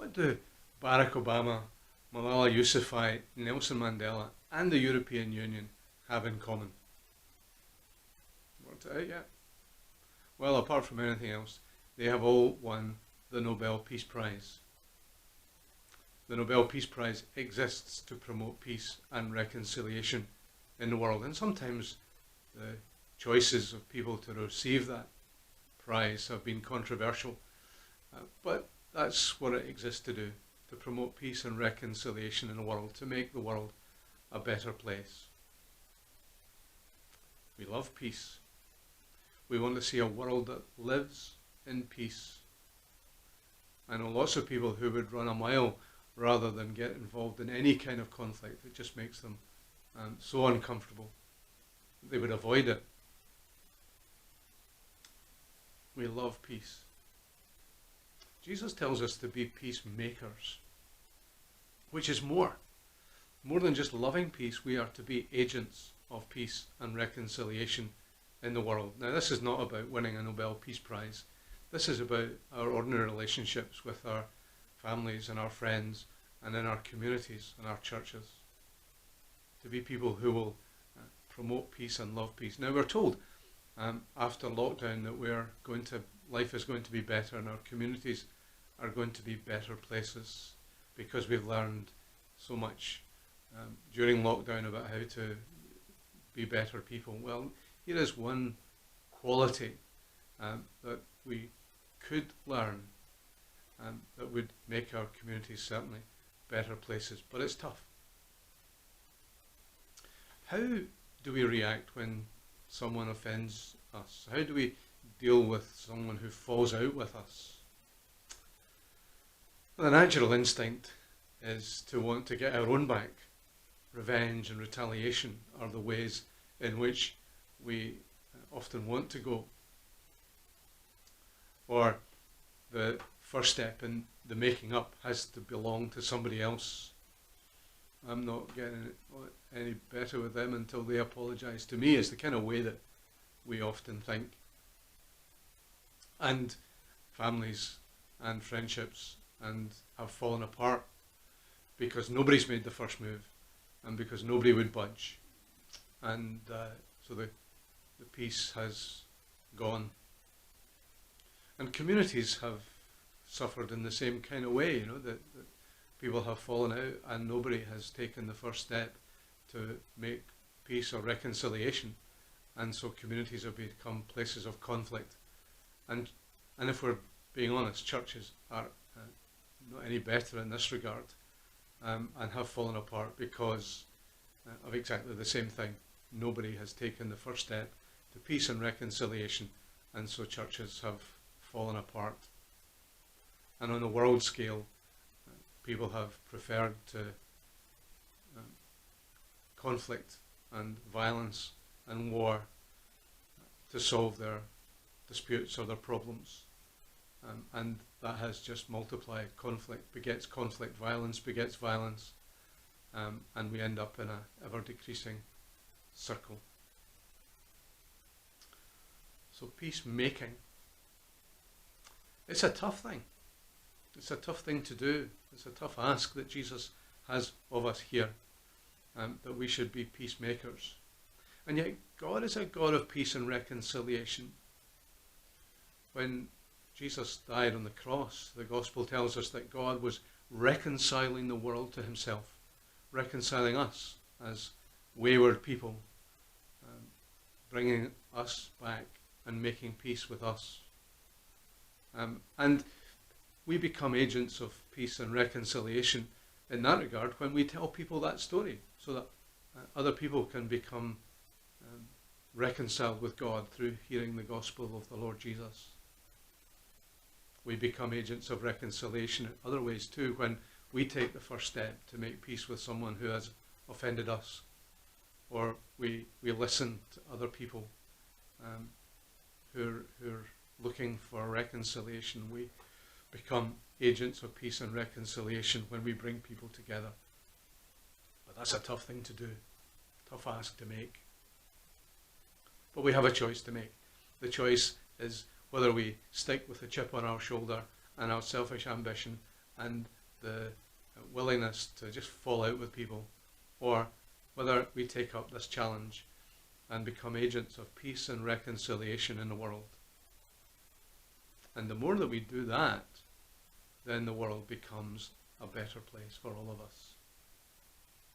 What do Barack Obama, Malala Yousafzai, Nelson Mandela, and the European Union have in common? Worked it out yet? Well, apart from anything else, they have all won the Nobel Peace Prize. The Nobel Peace Prize exists to promote peace and reconciliation in the world, and sometimes the choices of people to receive that prize have been controversial, but that's what it exists to do, to promote peace and reconciliation in the world, to make the world a better place. We love peace. We want to see a world that lives in peace. I know lots of people who would run a mile rather than get involved in any kind of conflict. It just makes them so uncomfortable. They would avoid it. We love peace. Jesus tells us to be peacemakers, which is more than just loving peace. We are to be agents of peace and reconciliation in the world. Now, this is not about winning a Nobel Peace Prize. This is about our ordinary relationships with our families and our friends and in our communities and our churches. To be people who will promote peace and love peace. Now, we're told after lockdown that life is going to be better and our communities are going to be better places because we've learned so much during lockdown about how to be better people. Well, here is one quality that we could learn that would make our communities certainly better places, but it's tough. How do we react when someone offends us? How do we deal with someone who falls out with us? Well, the natural instinct is to want to get our own back. Revenge and retaliation are the ways in which we often want to go. Or the first step in the making up has to belong to somebody else. I'm not getting any better with them until they apologise to me, is the kind of way that we often think. And families and friendships have fallen apart because nobody's made the first move and because nobody would budge. And so the peace has gone. And communities have suffered in the same kind of way, that people have fallen out and nobody has taken the first step to make peace or reconciliation. And so communities have become places of conflict. And if we're being honest, churches are not any better in this regard and have fallen apart because of exactly the same thing. Nobody has taken the first step to peace and reconciliation, and so churches have fallen apart. And on a world scale, people have preferred to conflict and violence and war to solve their disputes or their problems. And that has just multiplied. Conflict begets conflict, violence begets violence, and we end up in an ever-decreasing circle. So peacemaking, it's a tough thing. It's a tough thing to do. It's a tough ask that Jesus has of us here, that we should be peacemakers. And yet God is a God of peace and reconciliation. When Jesus died on the cross, the gospel tells us that God was reconciling the world to himself, reconciling us as wayward people, bringing us back and making peace with us. And we become agents of peace and reconciliation in that regard when we tell people that story, so that other people can become reconciled with God through hearing the gospel of the Lord Jesus. We become agents of reconciliation in other ways too when we take the first step to make peace with someone who has offended us, or we listen to other people who are looking for reconciliation. We become agents of peace and reconciliation when we bring people together. But that's a tough thing to do, tough ask to make. But we have a choice to make. The choice is whether we stick with the chip on our shoulder and our selfish ambition and the willingness to just fall out with people, or whether we take up this challenge and become agents of peace and reconciliation in the world. And the more that we do that, then the world becomes a better place for all of us.